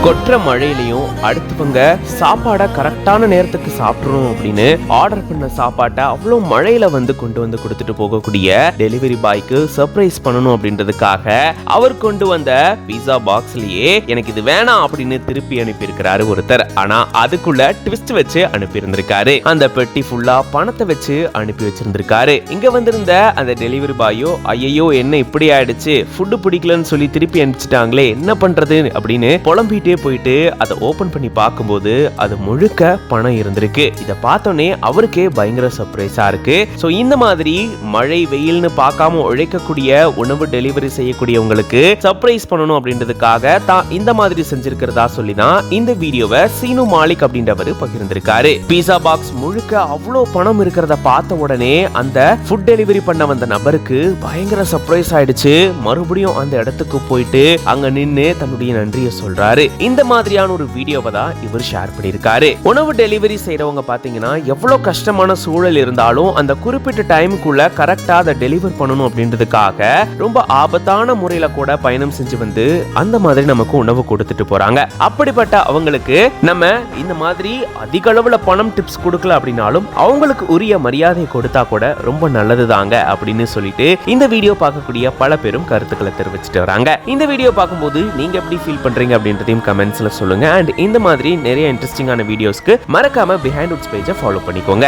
கொற்ற மழையிலையும் அடுத்தவங்க சாப்பாடை கரெக்டான நேரத்துக்கு சாப்பிடணும் அப்படின்னு ஆர்டர் பண்ண சாப்பாட்டை அவ்வளோ மழையில கொண்டு வந்து கொடுத்துட்டு போகக்கூடிய டெலிவரி பாய்க்கு சர்ப்ரைஸ் பண்ணணும் அப்படின்றதுக்காக அவர் கொண்டு வந்த பீஸா பாக்ஸ்லயே எனக்கு இது வேணாம் அப்படின்னு திருப்பி அனுப்பியிருக்கிறாரு ஒருத்தர். ஆனா அதுக்குள்ள ட்விஸ்ட் வச்சு அனுப்பி இருந்திருக்காரு. அந்த பெட்டி ஃபுல்லா பணத்தை வச்சு அனுப்பி வச்சிருந்திருக்காரு. இங்க வந்திருந்த அந்த டெலிவரி பாயோ ஐயோ என்ன இப்படி ஆயிடுச்சு, ஃபுட்டு பிடிக்கலன்னு சொல்லி திருப்பி அனுப்பிச்சிட்டாங்களே, என்ன பண்றது அப்படின்னு புலம்பிட்டே போயிட்டு அதை ஓபன் பண்ணி பார்க்கும்போது அது முழுக்க பணம் இருந்திருக்கு. இதை பார்த்தோன்னே அவருக்கே பயங்கர சர்ப்ரைஸா இருக்கு. சோ இந்த மாதிரி மழை வெயில்னு பார்க்காம உழைக்கக்கூடிய உணவு டெலிவரி செய்யக்கூடியவங்களுக்கு சர்ப்ரைஸ் பண்ணணும் அப்படின்றதுக்காக தான் இந்த மாதிரி செஞ்சிருக்கிறதா சொல்லி தான் இந்த வீடியோவை சீனு மாலிக் அப்படின்றவர் பகிர்ந்திருக்காரு. பீஸா பாக்ஸ் முழுக்க அவ்வளோ பணம் இருக்கிறத பார்த்த உடனே அந்த ஃபுட் டெலிவரி பண்ண வந்த நபருக்கு பயங்கர சர்ப்ரைஸ் ஆயிடுச்சு. மறுபடியும் அந்த இடத்துக்கு போயிட்டு அங்க நின்னு தன்னுடைய நன்றியை சொல்றாரு. இந்த மாதிரியான ஒரு வீடியோவை தான் இவர் ஷேர் பண்ணியிருக்காரு. உணவு டெலிவரி செய்யறவங்க பாத்தீங்கன்னா எவ்வளவு கஷ்டமான சூழல் இருந்தாலும் அந்த குறிப்பிட்ட டைமுக்குள்ள கரெக்டா அதை டெலிவர் பண்ணணும் அப்படின்றதுக்காக ரொம்ப ஆபத்தான முறையில கூட பயணம் செஞ்சு வந்து அந்த மாதிரி நமக்கு உணவு கொடுத்துட்டு போறாங்க. அப்படிப்பட்ட அவங்களுக்கு நம்ம இந்த மாதிரி அதிக அளவுல பணம் டிப்ஸ் கொடுக்கல அப்படின்னாலும் அவங்களுக்கு உரிய மரியாதை கொடுத்தா கூட ரொம்ப நல்லதுதாங்க அப்படின்னு சொல்லிட்டு இந்த வீடியோ பார்க்கக்கூடிய பல பேரும் கருத்துக்களை தெரிவிச்சுட்டு வராங்க. இந்த வீடியோ பார்க்கும்போது நீங்க எப்படி ஃபீல் பண்றீங்க அப்படின்றதையும் கமெண்ட்ஸ்ல சொல்லுங்க. அண்ட் இந்த மாதிரி நிறைய இன்ட்ரெஸ்டிங்கான வீடியோஸ்க்கு மறக்காம பிஹைண்ட் வுட்ஸ் பேஜை ஃபாலோ பண்ணிக்கோங்க.